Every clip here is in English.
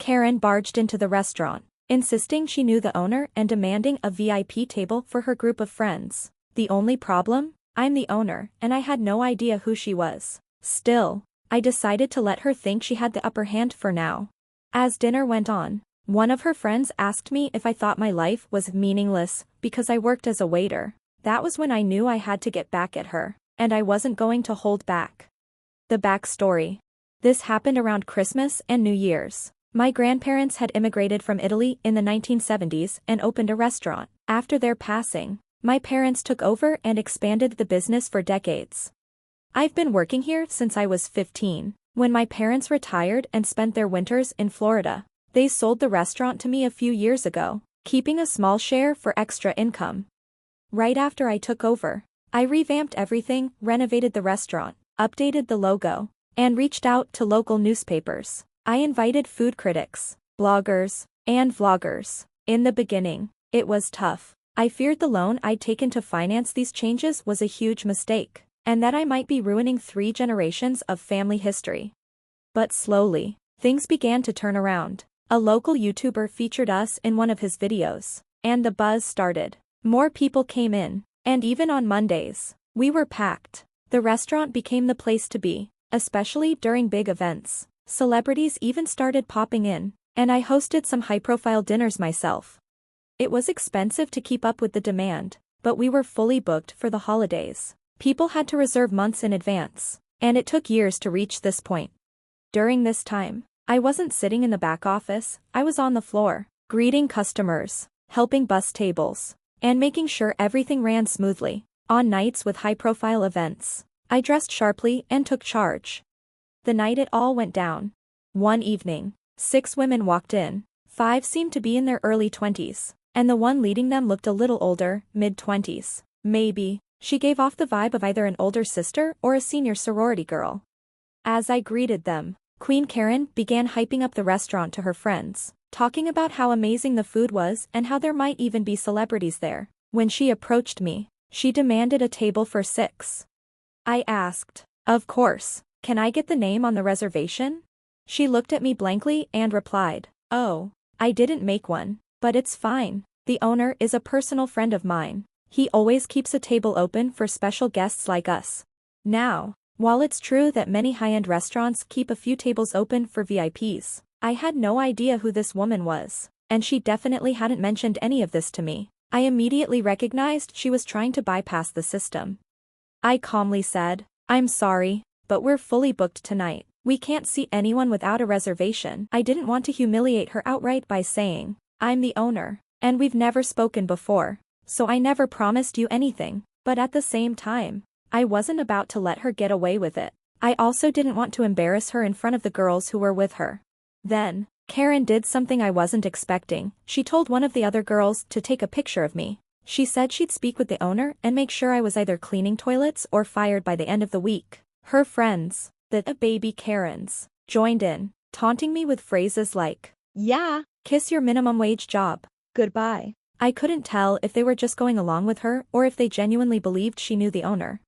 Karen barged into the restaurant, insisting she knew the owner and demanding a VIP table for her group of friends. The only problem? I'm the owner, and I had no idea who she was. Still, I decided to let her think she had the upper hand for now. As dinner went on, one of her friends asked me if I thought my life was meaningless because I worked as a waiter. That was when I knew I had to get back at her, and I wasn't going to hold back. The backstory. This happened around Christmas and New Year's. My grandparents had immigrated from Italy in the 1970s and opened a restaurant. After their passing, my parents took over and expanded the business for decades. I've been working here since I was 15. When my parents retired and spent their winters in Florida, they sold the restaurant to me a few years ago, keeping a small share for extra income. Right after I took over, I revamped everything, renovated the restaurant, updated the logo, and reached out to local newspapers. I invited food critics, bloggers, and vloggers. In the beginning, it was tough. I feared the loan I'd taken to finance these changes was a huge mistake, and that I might be ruining 3 generations of family history. But slowly, things began to turn around. A local YouTuber featured us in one of his videos, and the buzz started. More people came in, and even on Mondays, we were packed. The restaurant became the place to be, especially during big events. Celebrities even started popping in, and I hosted some high-profile dinners myself. It was expensive to keep up with the demand, but we were fully booked for the holidays. People had to reserve months in advance, and it took years to reach this point. During this time, I wasn't sitting in the back office, I was on the floor, greeting customers, helping bus tables, and making sure everything ran smoothly. On nights with high-profile events, I dressed sharply and took charge. The night it all went down. One evening, 6 women walked in. 5 seemed to be in their early 20s, and the one leading them looked a little older, mid-20s. Maybe, she gave off the vibe of either an older sister or a senior sorority girl. As I greeted them, Queen Karen began hyping up the restaurant to her friends, talking about how amazing the food was and how there might even be celebrities there. When she approached me, she demanded a table for 6. I asked, "Of course, can I get the name on the reservation?" She looked at me blankly and replied, "Oh, I didn't make one, but it's fine. The owner is a personal friend of mine. He always keeps a table open for special guests like us." Now, while it's true that many high-end restaurants keep a few tables open for VIPs, I had no idea who this woman was, and she definitely hadn't mentioned any of this to me. I immediately recognized she was trying to bypass the system. I calmly said, "I'm sorry, but we're fully booked tonight. We can't see anyone without a reservation." I didn't want to humiliate her outright by saying, "I'm the owner, and we've never spoken before, so I never promised you anything." But at the same time, I wasn't about to let her get away with it. I also didn't want to embarrass her in front of the girls who were with her. Then, Karen did something I wasn't expecting. She told one of the other girls to take a picture of me. She said she'd speak with the owner and make sure I was either cleaning toilets or fired by the end of the week. Her friends, the baby Karens, joined in, taunting me with phrases like, "Yeah, kiss your minimum wage job. Goodbye." I couldn't tell if they were just going along with her or if they genuinely believed she knew the owner.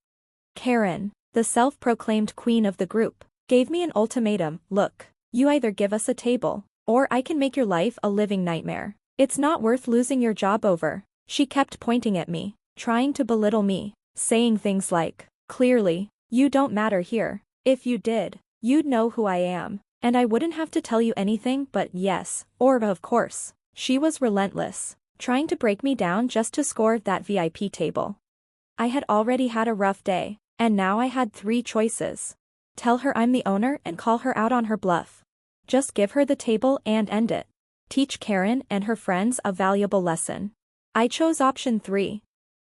Karen, the self-proclaimed queen of the group, gave me an ultimatum. "Look, you either give us a table, or I can make your life a living nightmare. It's not worth losing your job over." She kept pointing at me, trying to belittle me, saying things like, "Clearly, you don't matter here. If you did, you'd know who I am, and I wouldn't have to tell you anything but yes, or of course." She was relentless, trying to break me down just to score that VIP table. I had already had a rough day, and now I had 3 choices. Tell her I'm the owner and call her out on her bluff. Just give her the table and end it. Teach Karen and her friends a valuable lesson. I chose option 3.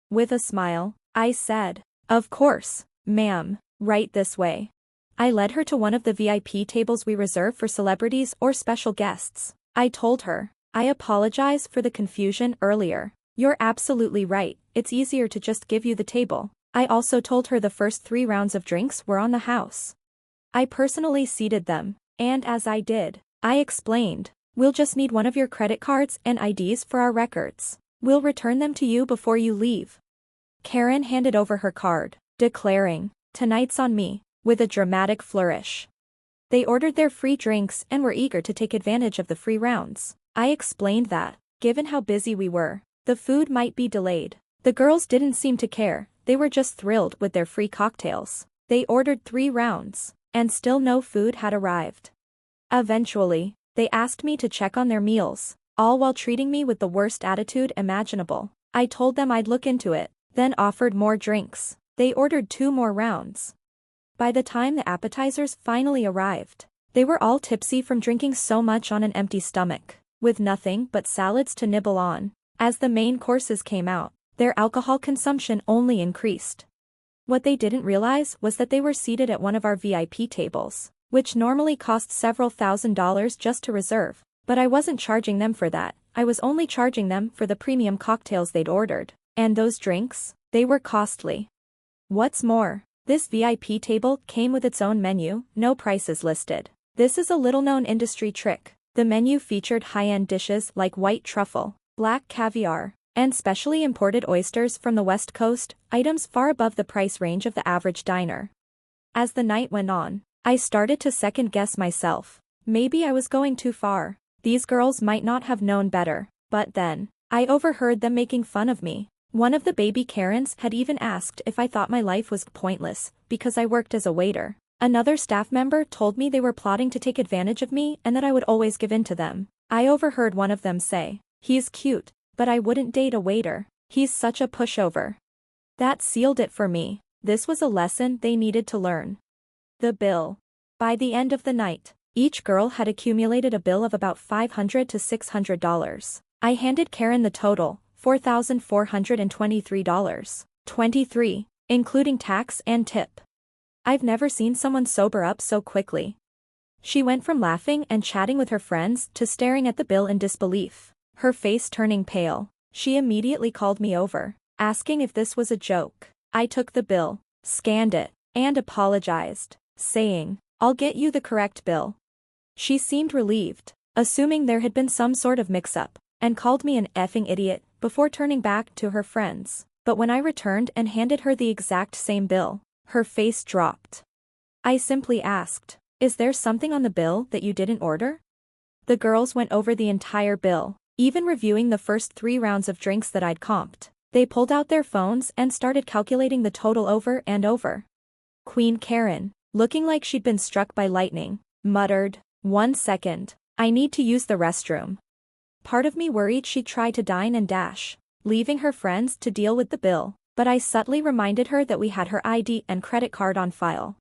With a smile, I said, "Of course, ma'am, right this way." I led her to one of the VIP tables we reserve for celebrities or special guests. I told her, "I apologize for the confusion earlier. You're absolutely right, it's easier to just give you the table." I also told her the first 3 rounds of drinks were on the house. I personally seated them, and as I did, I explained, "We'll just need one of your credit cards and IDs for our records. We'll return them to you before you leave." Karen handed over her card, declaring, "Tonight's on me," with a dramatic flourish. They ordered their free drinks and were eager to take advantage of the free rounds. I explained that, given how busy we were, the food might be delayed. The girls didn't seem to care, they were just thrilled with their free cocktails. They ordered 3 rounds, and still no food had arrived. Eventually, they asked me to check on their meals, all while treating me with the worst attitude imaginable. I told them I'd look into it, then offered more drinks. They ordered 2 more rounds. By the time the appetizers finally arrived, they were all tipsy from drinking so much on an empty stomach, with nothing but salads to nibble on. As the main courses came out, their alcohol consumption only increased. What they didn't realize was that they were seated at one of our VIP tables, which normally costs several $1,000s just to reserve, but I wasn't charging them for that, I was only charging them for the premium cocktails they'd ordered. And those drinks, they were costly. What's more, this VIP table came with its own menu, no prices listed. This is a little-known industry trick. The menu featured high-end dishes like white truffle, black caviar, and specially imported oysters from the West Coast, items far above the price range of the average diner. As the night went on, I started to second-guess myself. Maybe I was going too far. These girls might not have known better, but then, I overheard them making fun of me. One of the baby Karens had even asked if I thought my life was pointless, because I worked as a waiter. Another staff member told me they were plotting to take advantage of me and that I would always give in to them. I overheard one of them say, "He's cute, but I wouldn't date a waiter. He's such a pushover." That sealed it for me. This was a lesson they needed to learn. The bill. By the end of the night, each girl had accumulated a bill of about $500 to $600. I handed Karen the total, $4,423.23, including tax and tip. I've never seen someone sober up so quickly. She went from laughing and chatting with her friends to staring at the bill in disbelief, her face turning pale. She immediately called me over, asking if this was a joke. I took the bill, scanned it, and apologized, saying, "I'll get you the correct bill." She seemed relieved, assuming there had been some sort of mix-up, and called me an effing idiot before turning back to her friends. But when I returned and handed her the exact same bill, her face dropped. I simply asked, "Is there something on the bill that you didn't order?" The girls went over the entire bill, even reviewing the first 3 rounds of drinks that I'd comped. They pulled out their phones and started calculating the total over and over. Queen Karen, looking like she'd been struck by lightning, muttered, "1 second, I need to use the restroom." Part of me worried she'd try to dine and dash, leaving her friends to deal with the bill, but I subtly reminded her that we had her ID and credit card on file.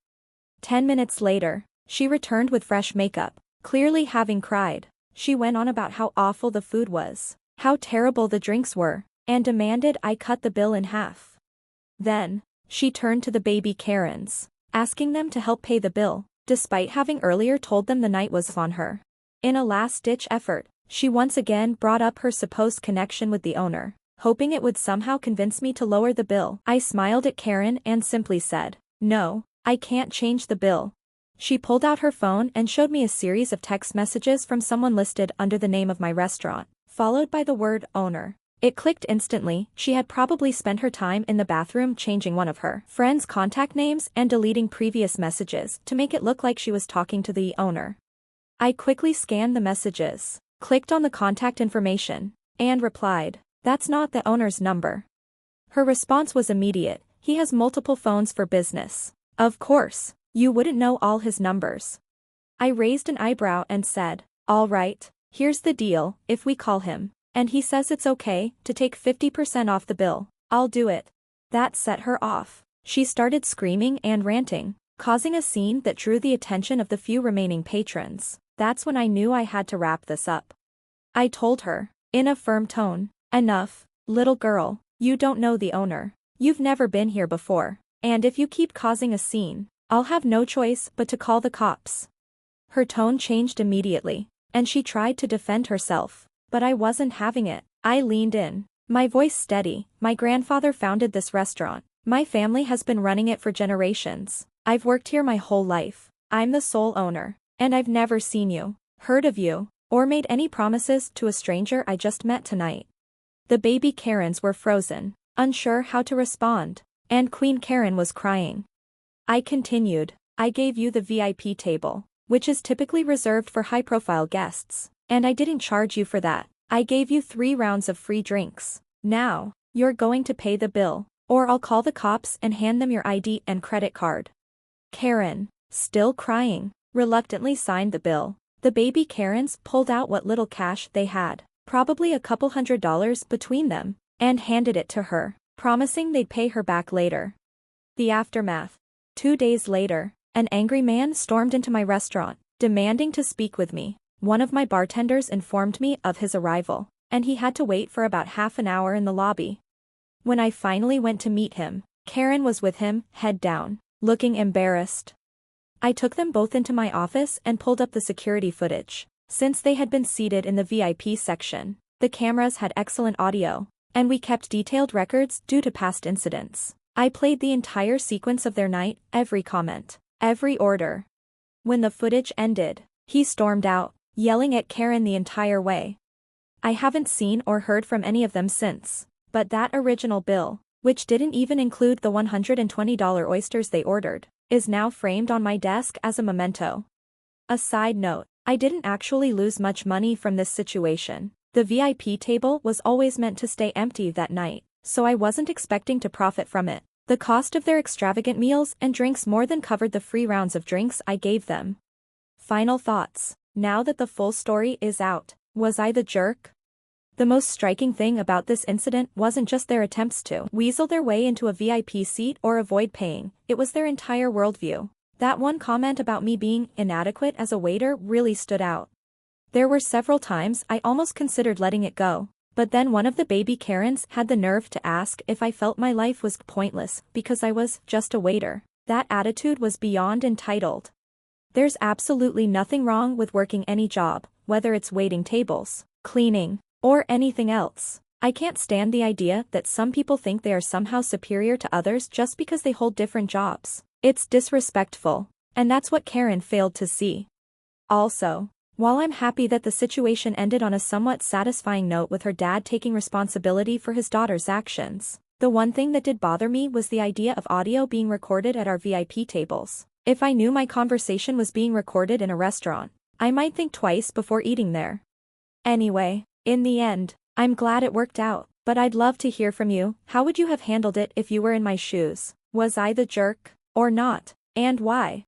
10 minutes later, she returned with fresh makeup, clearly having cried. She went on about how awful the food was, how terrible the drinks were, and demanded I cut the bill in half. Then, she turned to the baby Karens, asking them to help pay the bill, despite having earlier told them the night was on her. In a last-ditch effort, she once again brought up her supposed connection with the owner, hoping it would somehow convince me to lower the bill. I smiled at Karen and simply said, "No, I can't change the bill." She pulled out her phone and showed me a series of text messages from someone listed under the name of my restaurant, followed by the word owner. It clicked instantly. She had probably spent her time in the bathroom changing one of her friends' contact names and deleting previous messages to make it look like she was talking to the owner. I quickly scanned the messages, clicked on the contact information, and replied, "That's not the owner's number." Her response was immediate, "He has multiple phones for business. Of course, you wouldn't know all his numbers." I raised an eyebrow and said, "All right, here's the deal, if we call him, and he says it's okay to take 50% off the bill, I'll do it." That set her off. She started screaming and ranting, causing a scene that drew the attention of the few remaining patrons. That's when I knew I had to wrap this up. I told her, in a firm tone, "Enough, little girl, you don't know the owner. You've never been here before, and if you keep causing a scene, I'll have no choice but to call the cops." Her tone changed immediately, and she tried to defend herself, but I wasn't having it. I leaned in, my voice steady. "My grandfather founded this restaurant. My family has been running it for generations. I've worked here my whole life. I'm the sole owner, and I've never seen you, heard of you, or made any promises to a stranger I just met tonight." The baby Karens were frozen, unsure how to respond, and Queen Karen was crying. I continued, "I gave you the VIP table. which is typically reserved for high-profile guests. And I didn't charge you for that. I gave you 3 rounds of free drinks. Now, you're going to pay the bill, or I'll call the cops and hand them your ID and credit card. Karen, still crying, reluctantly signed the bill. The baby Karens pulled out what little cash they had, probably a couple $100 between them, and handed it to her, promising they'd pay her back later. The aftermath. 2 days later, an angry man stormed into my restaurant, demanding to speak with me. One of my bartenders informed me of his arrival, and he had to wait for about half an hour in the lobby. When I finally went to meet him, Karen was with him, head down, looking embarrassed. I took them both into my office and pulled up the security footage. Since they had been seated in the VIP section, the cameras had excellent audio, and we kept detailed records due to past incidents. I played the entire sequence of their night, every comment, every order. When the footage ended, he stormed out, yelling at Karen the entire way. I haven't seen or heard from any of them since, but that original bill, which didn't even include the $120 oysters they ordered, is now framed on my desk as a memento. A side note, I didn't actually lose much money from this situation. The VIP table was always meant to stay empty that night, so I wasn't expecting to profit from it. The cost of their extravagant meals and drinks more than covered the free rounds of drinks I gave them. Final thoughts. Now that the full story is out, was I the jerk? The most striking thing about this incident wasn't just their attempts to weasel their way into a VIP seat or avoid paying, it was their entire worldview. That one comment about me being inadequate as a waiter really stood out. There were several times I almost considered letting it go, but then one of the baby Karens had the nerve to ask if I felt my life was pointless because I was just a waiter. That attitude was beyond entitled. There's absolutely nothing wrong with working any job, whether it's waiting tables, cleaning, or anything else. I can't stand the idea that some people think they are somehow superior to others just because they hold different jobs. It's disrespectful, and that's what Karen failed to see. Also, while I'm happy that the situation ended on a somewhat satisfying note with her dad taking responsibility for his daughter's actions, the one thing that did bother me was the idea of audio being recorded at our VIP tables. If I knew my conversation was being recorded in a restaurant, I might think twice before eating there. Anyway, in the end, I'm glad it worked out, but I'd love to hear from you. How would you have handled it if you were in my shoes? Was I the jerk, or not, and why?